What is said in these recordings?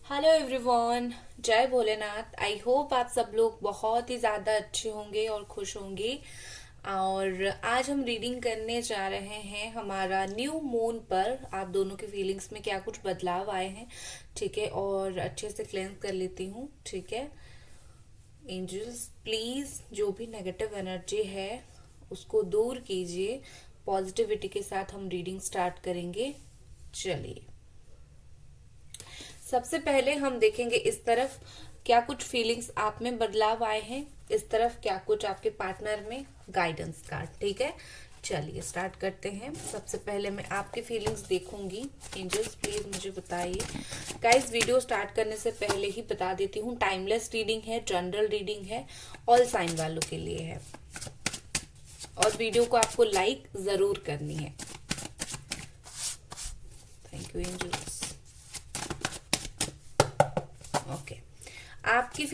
Hello everyone, जय Bholenath. I hope आप सब लोग बहुत ही ज़्यादा अच्छे होंगे और खुश होंगे। और आज हम रीडिंग करने जा रहे हैं हमारा न्यू मून पर आप दोनों के फीलिंग्स में क्या कुछ बदलाव आए हैं। ठीक है, और अच्छे से क्लेंस कर लेती हूँ। ठीक है एंजल्स, प्लीज़ जो भी नेगेटिव एनर्जी है उसको दूर कीजिए। पॉजिटिविटी के साथ हम रीडिंग स्टार्ट करेंगे। चलिए, सबसे पहले हम देखेंगे इस तरफ क्या कुछ फीलिंग्स आप में बदलाव आए हैं, इस तरफ क्या कुछ आपके पार्टनर में गाइडेंस कार्ड। ठीक है, चलिए स्टार्ट करते हैं। सबसे पहले मैं आपकी फीलिंग्स देखूंगी। एंजल्स प्लीज मुझे बताइए। गाइस, वीडियो स्टार्ट करने से पहले ही बता देती हूँ, टाइमलेस रीडिंग है, जनरल रीडिंग है, ऑल साइन वालों के लिए है। और वीडियो को आपको लाइक जरूर करनी है। Thank you angels. ओके, आपकी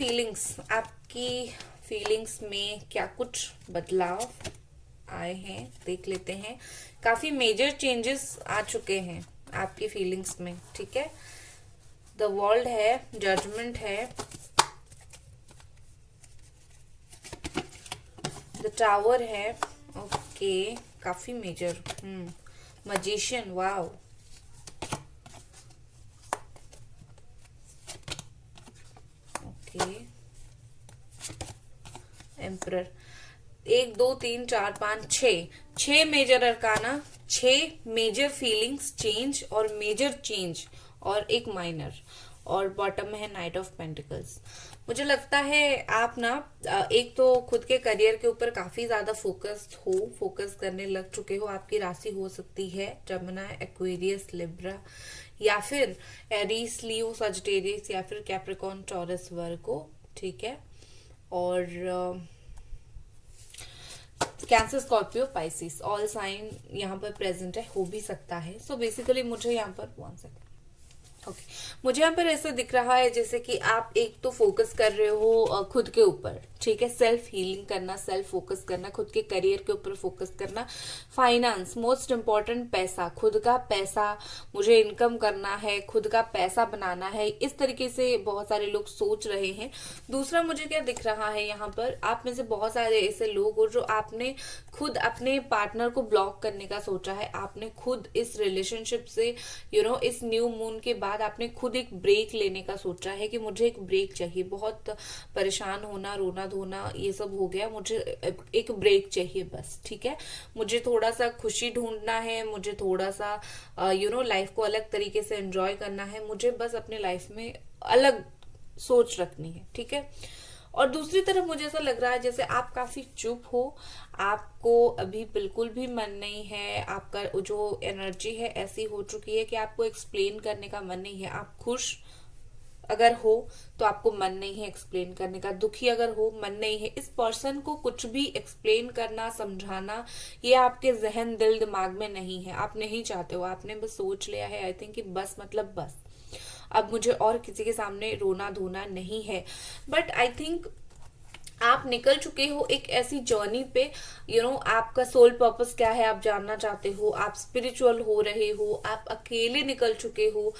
फीलिंग्स में क्या कुछ बदलाव आए हैं देख लेते हैं। काफी मेजर चेंजेस आ चुके हैं आपकी फीलिंग्स में। ठीक है, द वर्ल्ड है, जजमेंट है, द टावर है। ओके, काफी major. Magician, wow. Okay, emperor. एक दो तीन चार पांच छह मेजर अरकाना, छह मेजर फीलिंग्स चेंज और मेजर चेंज, और एक माइनर। और बॉटम में है नाइट ऑफ पेंटिकल्स। मुझे लगता है आप ना एक तो खुद के करियर के ऊपर काफी ज्यादा फोकस करने लग चुके हो। आपकी राशि हो सकती है जमुना, एक्वेरियस, लिब्रा, या फिर एरीज, लियो, सजिटेरियस, या फिर कैप्रिकॉन, टॉरस, वर्गो। ठीक है, और Cancer, Scorpio, Pisces, all sign यहाँ पर प्रेजेंट है, हो भी सकता है। सो बेसिकली मुझे यहाँ पर 1 सेकंड। ओके, मुझे यहाँ पर ऐसा दिख रहा है जैसे कि आप एक तो फोकस कर रहे हो खुद के ऊपर। ठीक है, सेल्फ हीलिंग करना, सेल्फ फोकस करना, खुद के करियर के ऊपर फोकस करना, फाइनेंस, मोस्ट इम्पॉर्टेंट, पैसा, खुद का पैसा मुझे इनकम करना है, खुद का पैसा बनाना है, इस तरीके से बहुत सारे लोग सोच रहे हैं। दूसरा मुझे क्या दिख रहा है यहाँ पर, आप में से बहुत सारे ऐसे लोग हो जो आपने खुद अपने पार्टनर को ब्लॉक करने का सोचा है। आपने खुद इस रिलेशनशिप से इस न्यू मून के बाद आपने खुद एक ब्रेक लेने का सोचा है कि मुझे एक ब्रेक चाहिए। बहुत परेशान होना, रोना धोना ये सब हो गया, मुझे एक ब्रेक चाहिए बस। ठीक है, मुझे थोड़ा सा खुशी ढूंढना है, मुझे थोड़ा सा लाइफ को अलग तरीके से एंजॉय करना है, मुझे बस अपने लाइफ में अलग सोच रखनी है। ठीक है, और दूसरी तरफ मुझे ऐसा लग रहा है जैसे आप काफी चुप हो, आपको अभी बिल्कुल भी मन नहीं है। आपका जो एनर्जी है ऐसी हो चुकी है कि आपको एक्सप्लेन करने का मन नहीं है। आप खुश अगर हो तो आपको मन नहीं है एक्सप्लेन करने का, दुखी अगर हो मन नहीं है। इस पर्सन को कुछ भी एक्सप्लेन करना, समझाना, ये आपके जहन, दिल, दिमाग में नहीं है। आप नहीं चाहते हो, आपने बस सोच लिया है आई थिंक कि बस मतलब बस अब मुझे और किसी के सामने रोना धोना नहीं है। बट आई थिंक आप निकल चुके हो एक ऐसी जर्नी पे। आपका सोल पर्पस क्या है आप जानना चाहते हो, आप स्पिरिचुअल हो रहे हो, आप अकेले निकल चुके हो।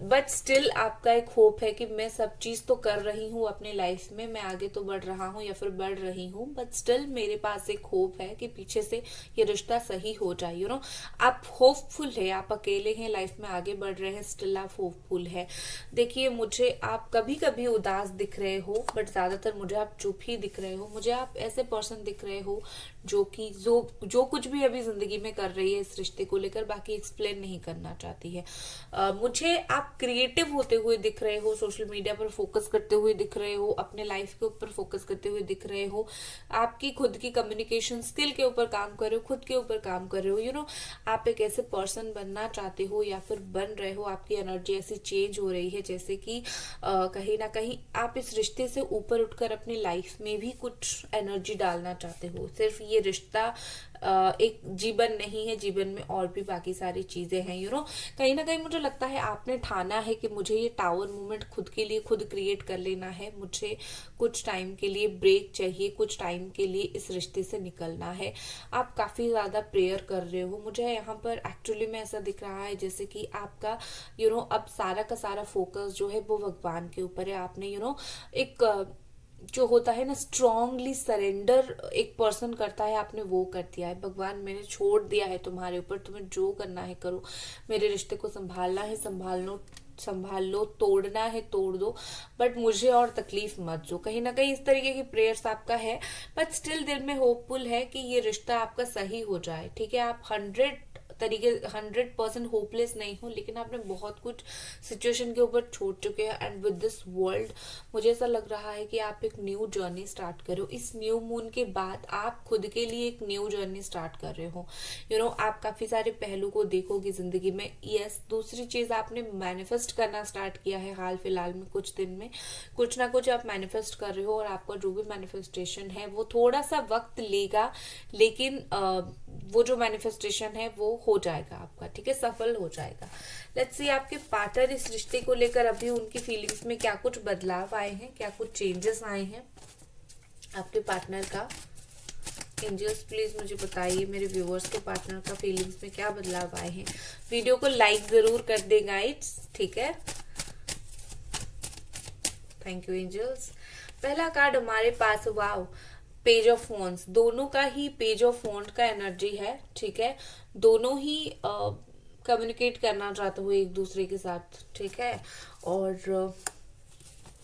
बट स्टिल आपका एक होप है कि मैं सब चीज तो कर रही हूँ अपने लाइफ में, मैं आगे तो बढ़ रहा हूँ या फिर बढ़ रही हूँ, बट स्टिल मेरे पास एक होप है कि पीछे से ये रिश्ता सही हो जाए। आप होपफुल है, आप अकेले हैं, लाइफ में आगे बढ़ रहे हैं, स्टिल आप होपफुल है। देखिए, मुझे आप कभी कभी उदास दिख रहे हो, बट ज्यादातर मुझे आप चुप ही दिख रहे हो। मुझे आप ऐसे पर्सन दिख रहे हो जो कि जो कुछ भी अभी जिंदगी में कर रही है इस रिश्ते को लेकर, बाकी एक्सप्लेन नहीं करना चाहती है। मुझे आप क्रिएटिव होते हुए दिख रहे हो, सोशल मीडिया पर फोकस करते हुए दिख रहे हो, अपने लाइफ के ऊपर फोकस करते हुए दिख रहे हो, आपकी खुद की कम्युनिकेशन स्किल के ऊपर काम कर रहे हो, खुद के ऊपर काम कर रहे हो। आप एक ऐसे पर्सन बनना चाहते हो या फिर बन रहे हो। आपकी एनर्जी ऐसी चेंज हो रही है जैसे कि कहीं ना कहीं आप इस रिश्ते से ऊपर उठकर अपनी लाइफ में भी कुछ एनर्जी डालना चाहते हो। सिर्फ ये रिश्ता एक जीवन नहीं है, जीवन में और भी बाकी सारी चीजें हैं। कहीं ना कहीं मुझे लगता है आपने ठाना है कि मुझे ये टावर मूवमेंट खुद के लिए खुद क्रिएट कर लेना है, मुझे कुछ टाइम के लिए ब्रेक चाहिए, कुछ टाइम के लिए इस रिश्ते से निकलना है। आप काफी ज्यादा प्रेयर कर रहे हो, मुझे यहाँ पर एक्चुअली में ऐसा दिख रहा है जैसे कि आपका अब सारा का सारा फोकस जो है वो भगवान के ऊपर है। आपने एक जो होता है ना स्ट्रांगली सरेंडर एक पर्सन करता है, आपने वो कर दिया है। भगवान मैंने छोड़ दिया है तुम्हारे ऊपर, तुम्हें जो करना है करो, मेरे रिश्ते को संभालना है संभाल लो, तोड़ना है तोड़ दो, बट मुझे और तकलीफ मत दो। कहीं ना कहीं इस तरीके की प्रेयर्स आपका है, बट स्टिल दिल में होपफुल है कि ये रिश्ता आपका सही हो जाए। ठीक है, आप 100% होपलेस नहीं हो, लेकिन आपने बहुत कुछ सिचुएशन के ऊपर छोड़ चुके हैं। एंड विद दिस वर्ल्ड मुझे ऐसा लग रहा है कि आप एक न्यू जर्नी स्टार्ट करो। इस न्यू मून के बाद आप खुद के लिए एक न्यू जर्नी स्टार्ट कर रहे हो। आप काफी सारे पहलू को देखोगे जिंदगी में। यस, दूसरी चीज आपने मैनिफेस्ट करना स्टार्ट किया है हाल फिलहाल में, कुछ दिन में कुछ ना कुछ आप मैनिफेस्ट कर रहे हो, और आपका जो भी मैनिफेस्टेशन है वो थोड़ा सा वक्त लेगा, लेकिन वो जो मैनिफेस्टेशन है वो हो जाएगा आपका। ठीक है, सफल हो जाएगा। लेट्स सी आपके पार्टनर इस रिश्ते को लेकर अभी उनकी फीलिंग्स में क्या कुछ बदलाव आए हैं, क्या कुछ चेंजेस आए हैं आपके पार्टनर का। एंजल्स प्लीज मुझे बताइए मेरे व्यूअर्स के पार्टनर का फीलिंग्स में क्या बदलाव आए हैं। वीडियो को लाइक जरूर कर दे गाइड्स, ठीक है। Thank you angels. पहला कार्ड हमारे पास, वाओ, पेज ऑफ वॉन्ड्स। दोनों का ही पेज ऑफ वॉन्ड का एनर्जी है। ठीक है, दोनों ही कम्युनिकेट करना चाहते हो एक दूसरे के साथ। ठीक है, और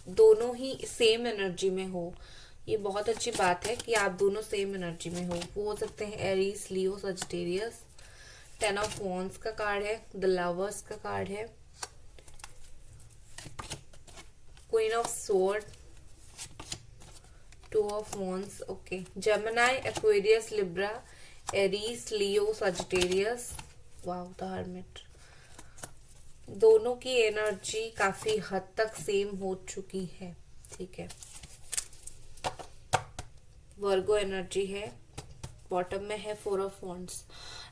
दोनों ही सेम एनर्जी में हो। ये बहुत अच्छी बात है कि आप दोनों सेम एनर्जी में हो। वो हो सकते हैं Aries, Leo, Sagittarius. 10 of wands का कार्ड है, द लवर्स का कार्ड है, queen of sword, 2 of wands. Okay, Gemini, Aquarius, Libra, Aries, Leo, Sagittarius. Wow, the hermit. दोनों की एनर्जी काफी हद तक सेम हो चुकी है। ठीक है, वर्गो एनर्जी है, बॉटम में है 4 ऑफ वॉन्ड्स।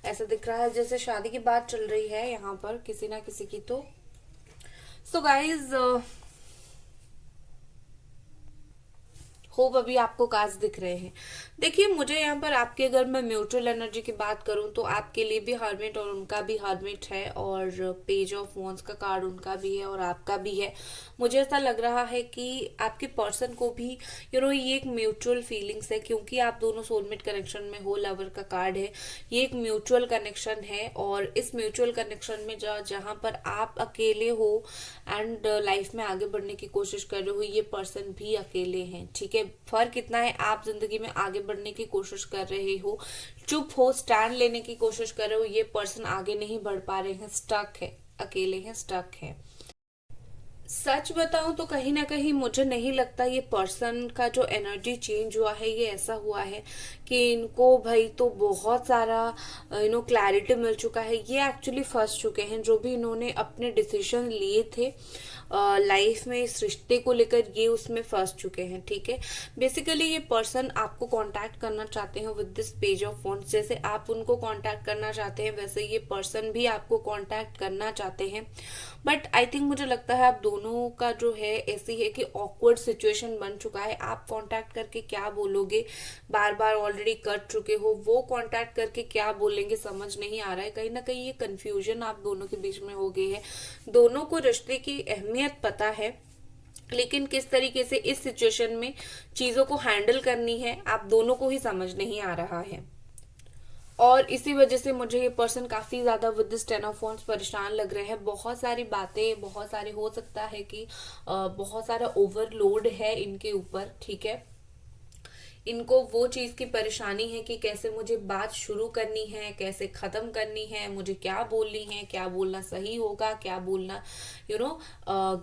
ऐसा दिख रहा है जैसे शादी की बात चल रही है यहाँ पर किसी ना किसी की। तो सो गाइज, होप अभी आपको कार्ड्स दिख रहे हैं। देखिए, मुझे यहाँ पर आपके, अगर मैं म्यूचुअल एनर्जी की बात करूँ तो आपके लिए भी हर्मिट और उनका भी हर्मिट है, और पेज ऑफ वॉन्ड्स का कार्ड उनका भी है और आपका भी है। मुझे ऐसा लग रहा है कि आपके पर्सन को भी ये एक म्यूचुअल फीलिंग्स है, क्योंकि आप दोनों सोलमेट कनेक्शन में हो। लवर का कार्ड है, ये एक म्यूचुअल कनेक्शन है, और इस म्यूचुअल कनेक्शन में जहां पर आप अकेले हो एंड लाइफ में आगे बढ़ने की कोशिश कर रहे हो, ये पर्सन भी अकेले हैं। ठीक है, फर्क इतना है, आप जिंदगी में आगे बढ़ने की कोशिश कर रहे हो, चुप हो, स्टैंड लेने की कोशिश कर रहे हो। ये पर्सन आगे नहीं बढ़ पा रहे हैं, स्टक है, अकेले हैं, स्टक है। सच बताऊं तो कहीं ना कहीं मुझे नहीं लगता ये पर्सन का जो एनर्जी चेंज हुआ है ये ऐसा हुआ है कि इनको भाई तो बहुत सारा क्लैरिटी मिल चुका है। ये एक्चुअली फंस चुके हैं, जो भी इन्होंने अपने डिसीजन लिए थे लाइफ में इस रिश्ते को लेकर, ये उसमें फंस चुके हैं। ठीक है, बेसिकली ये पर्सन आपको कांटेक्ट करना चाहते हैं with this page of wands. जैसे आप उनको कांटेक्ट करना चाहते हैं, वैसे ये पर्सन भी आपको कांटेक्ट करना चाहते हैं। बट आई थिंक मुझे लगता है आप दोनों का जो है ऐसी है कि ऑकवर्ड सिचुएशन बन चुका है। आप कांटेक्ट करके क्या बोलोगे, बार बार ऑलरेडी कर चुके हो, वो कांटेक्ट करके क्या बोलेंगे समझ नहीं आ रहा है। कहीं ना कहीं ये कंफ्यूजन आप दोनों के बीच में हो गई है। दोनों को रिश्ते की अहमियत पता है, लेकिन किस तरीके से इस सिचुएशन में चीजों को हैंडल करनी है आप दोनों को ही समझ नहीं आ रहा है। और इसी वजह से मुझे ये पर्सन काफी ज्यादा विद दिस 10 ऑफ वॉन्ड्स परेशान लग रहे हैं। बहुत सारी बातें, बहुत सारे, हो सकता है कि बहुत सारा ओवरलोड है इनके ऊपर। ठीक है, इनको वो चीज की परेशानी है कि कैसे मुझे बात शुरू करनी है, कैसे खत्म करनी है, मुझे क्या बोलनी है, क्या बोलना सही होगा, क्या बोलना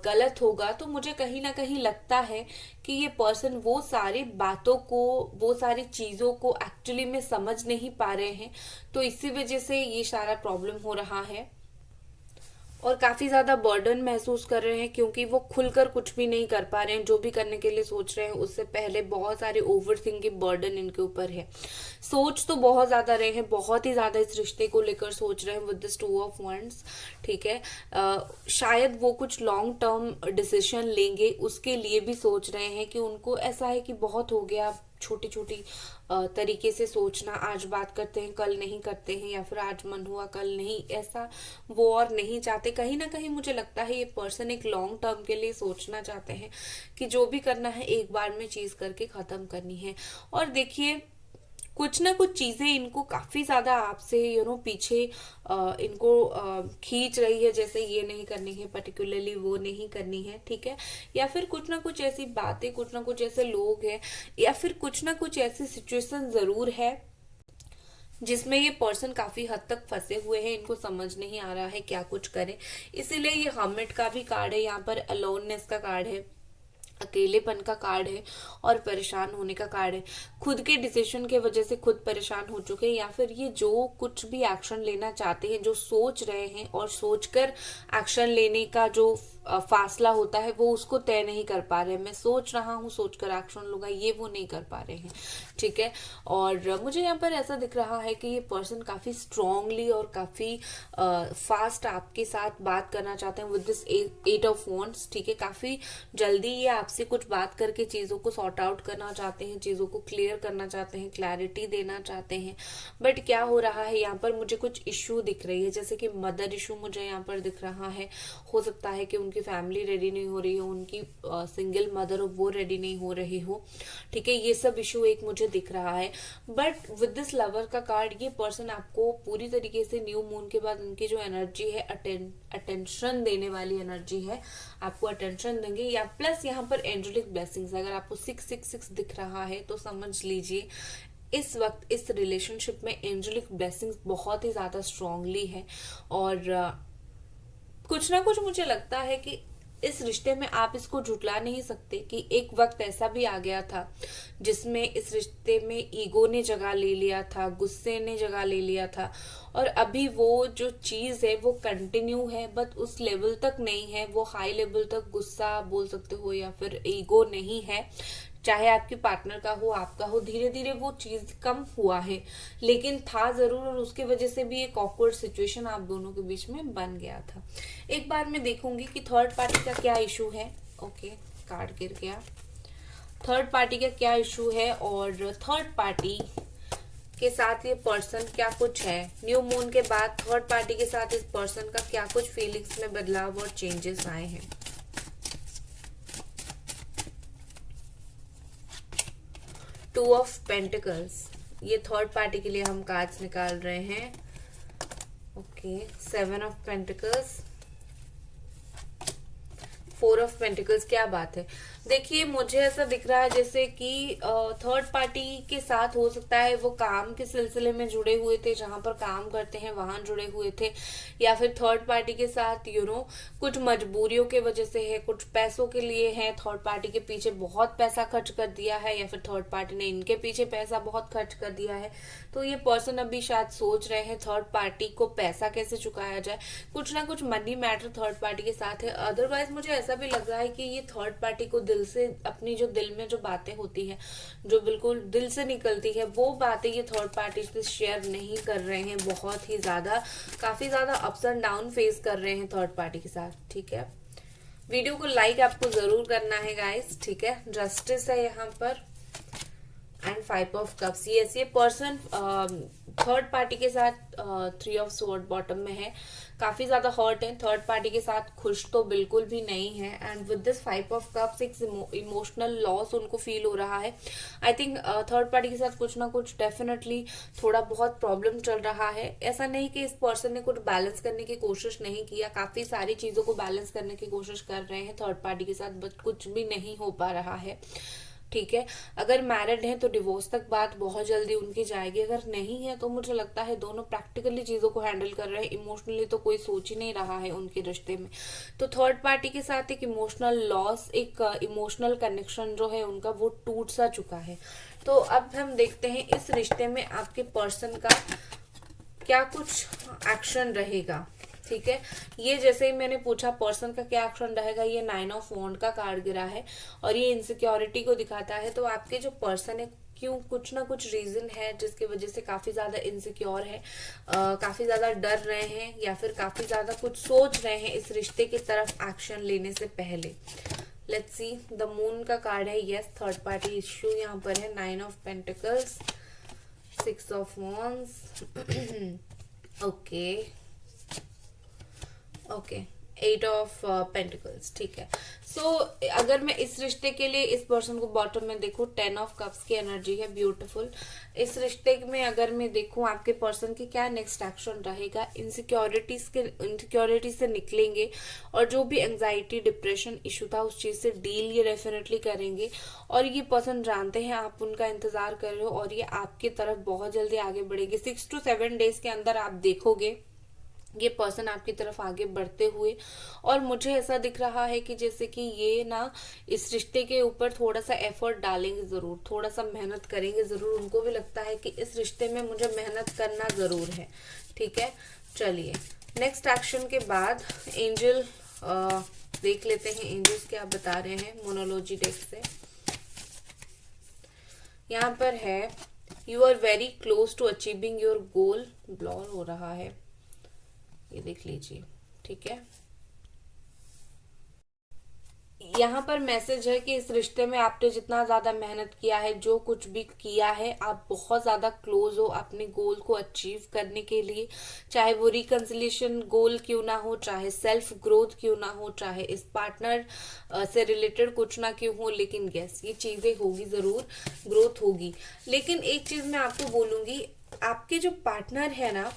गलत होगा। तो मुझे कहीं ना कहीं लगता है कि ये पर्सन वो सारी बातों को, वो सारी चीजों को एक्चुअली में समझ नहीं पा रहे हैं, तो इसी वजह से ये सारा प्रॉब्लम हो रहा है। और काफी ज्यादा बर्डन महसूस कर रहे हैं, क्योंकि वो खुलकर कुछ भी नहीं कर पा रहे हैं। जो भी करने के लिए सोच रहे हैं उससे पहले बहुत सारे ओवर थिंकिंग बर्डन इनके ऊपर है। सोच तो बहुत ज्यादा रहे हैं, बहुत ही ज्यादा इस रिश्ते को लेकर सोच रहे हैं विद दिस 2 ऑफ वंड्स। ठीक है, शायद वो कुछ लॉन्ग टर्म डिसीजन लेंगे, उसके लिए भी सोच रहे हैं कि उनको ऐसा है कि बहुत हो गया छोटी छोटी तरीके से सोचना, आज बात करते हैं कल नहीं करते हैं, या फिर आज मन हुआ कल नहीं, ऐसा वो और नहीं चाहते। कहीं ना कहीं मुझे लगता है ये पर्सन एक लॉन्ग टर्म के लिए सोचना चाहते हैं कि जो भी करना है एक बार में चीज करके खत्म करनी है। और देखिए कुछ ना कुछ चीजें इनको काफी ज्यादा आपसे पीछे इनको खींच रही है, जैसे ये नहीं करनी है पर्टिकुलरली, वो नहीं करनी है। ठीक है, या फिर कुछ ना कुछ ऐसी बातें, कुछ ना कुछ ऐसे लोग हैं, या फिर कुछ ना कुछ ऐसी सिचुएशन जरूर है जिसमें ये पर्सन काफी हद तक फंसे हुए हैं, इनको समझ नहीं आ रहा है क्या कुछ करें। इसीलिए ये हर्मिट का भी कार्ड है, यहाँ पर अलोननेस का कार्ड है, अकेलेपन का कार्ड है, और परेशान होने का कार्ड है। खुद के डिसीजन के वजह से खुद परेशान हो चुके हैं, या फिर ये जो कुछ भी एक्शन लेना चाहते हैं, जो सोच रहे हैं और सोचकर एक्शन लेने का जो फासला होता है वो उसको तय नहीं कर पा रहे हैं। मैं सोच रहा हूँ, सोचकर एक्शन लूंगा, ये वो नहीं कर पा रहे हैं। ठीक है, और मुझे यहाँ पर ऐसा दिख रहा है कि ये पर्सन काफी स्ट्रांगली और काफी फास्ट आपके साथ बात करना चाहते हैं विद दिस 8 ऑफ वॉन्ड्स। ठीक है, काफी जल्दी ये आपसे कुछ बात करके चीजों को सॉर्ट आउट करना चाहते हैं, चीजों को क्लियर करना चाहते हैं, क्लैरिटी देना चाहते हैं। बट क्या हो रहा है, यहाँ पर मुझे कुछ इश्यू दिख रही है, जैसे कि मदर इशू मुझे यहाँ पर दिख रहा है। हो सकता है कि उनकी फैमिली रेडी नहीं हो रही हो, उनकी सिंगल मदर हो वो रेडी नहीं हो रही हो। ठीक है, ये सब इशू एक मुझे दिख रहा है। बट विद दिस लवर का कार्ड, ये पर्सन आपको पूरी तरीके से न्यू मून के बाद उनकी जो एनर्जी है, अटेंशन देने वाली एनर्जी है, आपको अटेंशन देंगे। या प्लस यहाँ पर एंजेलिक ब्लेसिंग्स, अगर आपको 666 दिख रहा है तो समझ लीजिए इस वक्त इस रिलेशनशिप में एंजेलिक ब्लेसिंग्स बहुत ही ज्यादा स्ट्रांगली है। और कुछ ना कुछ मुझे लगता है कि इस रिश्ते में आप इसको झुटला नहीं सकते कि एक वक्त ऐसा भी आ गया था जिसमें इस रिश्ते में ईगो ने जगह ले लिया था, गुस्से ने जगह ले लिया था, और अभी वो जो चीज है वो कंटिन्यू है, बट उस लेवल तक नहीं है, वो हाई लेवल तक गुस्सा बोल सकते हो या फिर ईगो नहीं है। चाहे आपके पार्टनर का हो, आपका हो, धीरे धीरे वो चीज कम हुआ है, लेकिन था जरूर, और उसके वजह से भी एक ऑकवर्ड सिचुएशन आप दोनों के बीच में बन गया था। एक बार मैं देखूंगी कि थर्ड पार्टी का क्या इशू है। ओके, कार्ड गिर गया। थर्ड पार्टी का क्या इशू है, और थर्ड पार्टी के साथ ये पर्सन क्या कुछ है न्यू मून के बाद, थर्ड पार्टी के साथ इस पर्सन का क्या कुछ फीलिंग्स में बदलाव और चेंजेस आए हैं। टू ऑफ पेंटिकल्स, ये थर्ड पार्टी के लिए हम कार्ड्स निकाल रहे हैं। Okay, 7 of pentacles, 4 of pentacles. क्या बात है, देखिए मुझे ऐसा दिख रहा है जैसे कि थर्ड पार्टी के साथ हो सकता है वो काम के सिलसिले में जुड़े हुए थे, जहां पर काम करते हैं वहां जुड़े हुए थे, या फिर थर्ड पार्टी के साथ कुछ मजबूरियों के वजह से है, कुछ पैसों के लिए है, थर्ड पार्टी के पीछे बहुत पैसा खर्च कर दिया है, या फिर थर्ड पार्टी ने इनके पीछे पैसा बहुत खर्च कर दिया है। तो ये पर्सन अभी शायद सोच रहे हैं थर्ड पार्टी को पैसा कैसे चुकाया जाए, कुछ ना कुछ मनी मैटर थर्ड पार्टी के साथ है। अदरवाइज मुझे ऐसा भी लग रहा है कि ये थर्ड पार्टी को दिल से, अपनी जो दिल में जो बातें होती है, जो बिल्कुल दिल से निकलती है, वो बातें ये थर्ड पार्टी से शेयर नहीं कर रहे हैं। बहुत ही ज्यादा, काफी ज्यादा अप्स एंड डाउन फेस कर रहे हैं थर्ड पार्टी के साथ। ठीक है, वीडियो को लाइक आपको जरूर करना है गाइस। ठीक है, जस्टिस है यहाँ पर, एंड 5 ऑफ कप्स। यस, ये पर्सन थर्ड पार्टी के साथ 3 ऑफ स्वॉर्ड बॉटम में है, काफी ज्यादा हर्ट है, थर्ड पार्टी के साथ खुश तो बिल्कुल भी नहीं है। And with this 5 of cups एक इमोशनल लॉस उनको फील हो रहा है। आई थिंक थर्ड पार्टी के साथ कुछ ना कुछ डेफिनेटली थोड़ा बहुत प्रॉब्लम चल रहा है। ऐसा नहीं कि इस पर्सन ने कुछ बैलेंस करने की कोशिश नहीं किया, काफी सारी चीजों को बैलेंस करने की कोशिश कर रहे हैं थर्ड पार्टी के साथ, बट कुछ भी नहीं हो पा रहा है। ठीक है, अगर मैरिड है तो डिवोर्स तक बात बहुत जल्दी उनकी जाएगी, अगर नहीं है तो मुझे लगता है दोनों प्रैक्टिकली चीजों को हैंडल कर रहे हैं, इमोशनली तो कोई सोच ही नहीं रहा है उनके रिश्ते में। तो थर्ड पार्टी के साथ एक इमोशनल लॉस, एक इमोशनल कनेक्शन जो है उनका वो टूट सा चुका है। तो अब हम देखते हैं इस रिश्ते में आपके पर्सन का क्या कुछ एक्शन रहेगा। ठीक है, ये जैसे ही मैंने पूछा पर्सन का क्या एक्शन रहेगा, ये 9 ऑफ वॉन्ड का कार्ड गिरा है और ये इनसिक्योरिटी को दिखाता है। तो आपके जो पर्सन है, क्यों, कुछ ना कुछ रीजन है जिसकी वजह से काफी ज्यादा इनसिक्योर है, काफी ज्यादा डर रहे हैं या फिर काफी ज्यादा कुछ सोच रहे हैं इस रिश्ते की तरफ एक्शन लेने से पहले। लेट्स सी, द मून का कार्ड है, यस थर्ड पार्टी इश्यू यहाँ पर है, 9 of pentacles, 6 of wands, okay okay, 8 of pentacles, ठीक है। सो अगर मैं इस रिश्ते के लिए इस पर्सन को बॉटम में देखूं, 10 ऑफ कप्स की एनर्जी है, ब्यूटीफुल। इस रिश्ते में अगर मैं देखूं आपके पर्सन की क्या नेक्स्ट एक्शन रहेगा, इनसिक्योरिटी से निकलेंगे और जो भी एंजाइटी डिप्रेशन इशू था उस चीज से डील ये डेफिनेटली करेंगे। और ये पर्सन जानते हैं आप उनका इंतजार कर रहे हो और ये आपकी तरफ बहुत जल्दी आगे बढ़ेंगे। 6 to 7 डेज के अंदर आप देखोगे ये पर्सन आपकी तरफ आगे बढ़ते हुए। और मुझे ऐसा दिख रहा है कि जैसे कि ये ना इस रिश्ते के ऊपर थोड़ा सा एफर्ट डालेंगे जरूर, थोड़ा सा मेहनत करेंगे जरूर। उनको भी लगता है कि इस रिश्ते में मुझे मेहनत करना जरूर है, ठीक है। चलिए नेक्स्ट एक्शन के बाद एंजल देख लेते हैं, एंजल्स क्या बता रहे हैं मोनोलॉजी डेक से। यहाँ पर है you are very close to achieving your goal, blur हो रहा है, ये देख लीजिए, ठीक है। यहाँ पर मैसेज है कि इस रिश्ते में आपने जितना ज्यादा मेहनत किया है, जो कुछ भी किया है, आप बहुत ज्यादा क्लोज हो अपने गोल को अचीव करने के लिए। चाहे वो रिकंसिलिएशन गोल क्यों ना हो, चाहे सेल्फ ग्रोथ क्यों ना हो, चाहे इस पार्टनर से रिलेटेड कुछ ना क्यों हो, लेकिन यस ये चीजें होगी जरूर, ग्रोथ होगी। लेकिन एक चीज मैं आपको बोलूंगी, आपके जो पार्टनर है ना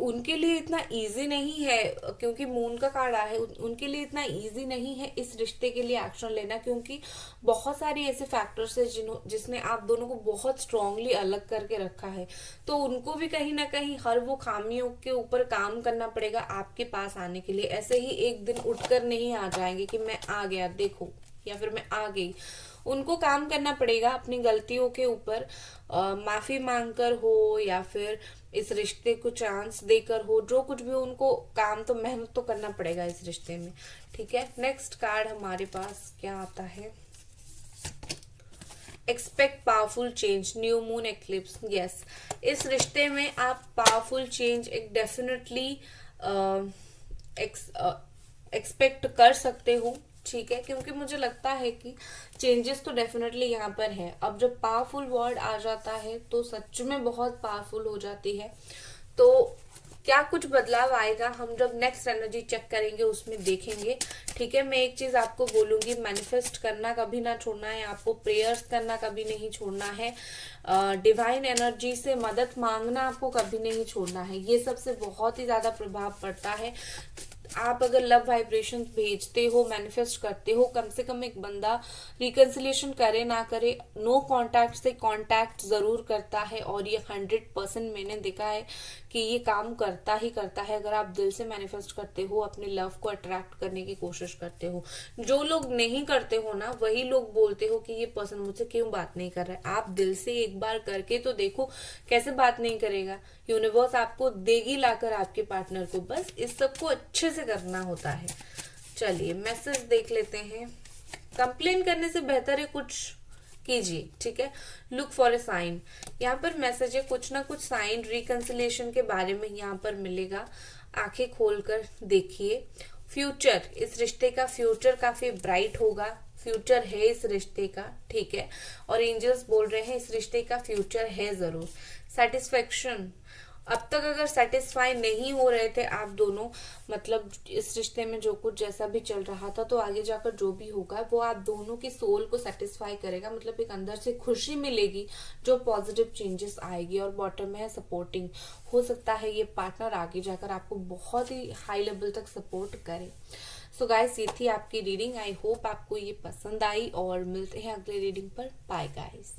उनके लिए इतना इजी नहीं है, क्योंकि मून का कार्ड है, उनके लिए इतना इजी नहीं है इस रिश्ते के लिए एक्शन लेना, क्योंकि बहुत सारे ऐसे फैक्टर्स है जिसने आप दोनों को बहुत स्ट्रांगली अलग करके रखा है। तो उनको भी कहीं ना कहीं हर वो खामियों के ऊपर काम करना पड़ेगा आपके पास आने के लिए। ऐसे ही एक दिन उठकर नहीं आ जाएंगे कि मैं आ गया देखो, या फिर मैं आ गई। उनको काम करना पड़ेगा अपनी गलतियों के ऊपर, माफी मांगकर हो या फिर इस रिश्ते को चांस देकर हो, जो कुछ भी उनको काम, तो मेहनत तो करना पड़ेगा इस रिश्ते में, ठीक है। नेक्स्ट कार्ड हमारे पास क्या आता है, expect powerful change, new moon eclipse, yes इस रिश्ते में आप पावरफुल चेंज एक डेफिनेटली एक्सपेक्ट कर सकते हो, ठीक है। क्योंकि मुझे लगता है कि चेंजेस तो डेफिनेटली यहाँ पर है। अब जब पावरफुल वर्ड आ जाता है तो सच में बहुत पावरफुल हो जाती है। तो क्या कुछ बदलाव आएगा हम जब नेक्स्ट एनर्जी चेक करेंगे उसमें देखेंगे, ठीक है। मैं एक चीज आपको बोलूंगी, मैनिफेस्ट करना कभी ना छोड़ना है आपको, प्रेयर्स करना कभी नहीं छोड़ना है, डिवाइन एनर्जी से मदद मांगना आपको कभी नहीं छोड़ना है। ये सबसे बहुत ही ज्यादा प्रभाव पड़ता है। आप अगर लव वाइब्रेशन भेजते हो, मैनिफेस्ट करते हो, कम से कम एक बंदा रिकंसिलिएशन करे ना करे, नो कांटेक्ट से कांटेक्ट जरूर करता है। और ये 100% मैंने देखा है कि ये काम करता ही करता है, अगर आप दिल से मैनिफेस्ट करते हो, अपने लव को अट्रैक्ट करने की कोशिश करते हो। जो लोग नहीं करते हो ना, वही लोग बोलते हो कि ये पर्सन मुझसे क्यों बात नहीं कर रहा है। आप दिल से एक बार करके तो देखो, कैसे बात नहीं करेगा। यूनिवर्स आपको देगी लाकर आपके पार्टनर को, बस इस सब को अच्छे से करना होता है। चलिए मैसेज देख लेते हैं। कंप्लेन करने से बेहतर है कुछ कीजिए, ठीक है। लुक फॉर ए साइन, यहाँ पर मैसेज है कुछ ना कुछ साइन रिकंसिलिएशन के बारे में यहाँ पर मिलेगा। आंखें खोलकर देखिए। फ्यूचर, इस रिश्ते का फ्यूचर काफी ब्राइट होगा, फ्यूचर है इस रिश्ते का, ठीक है। और एंजल्स बोल रहे हैं इस रिश्ते का फ्यूचर है जरूर। सेटिस्फेक्शन, अब तक अगर सेटिस्फाई नहीं हो रहे थे आप दोनों, मतलब इस रिश्ते में जो कुछ जैसा भी चल रहा था, तो आगे जाकर जो भी होगा वो आप दोनों की सोल को सेटिस्फाई करेगा, मतलब एक अंदर से खुशी मिलेगी जो पॉजिटिव चेंजेस आएगी। और बॉटम में है सपोर्टिंग, हो सकता है ये पार्टनर आगे जाकर आपको बहुत ही हाई लेवल तक सपोर्ट करे। सो गाइस, ये थी आपकी रीडिंग। आई होप आपको ये पसंद आई और मिलते हैं अगले रीडिंग पर। Bye guys.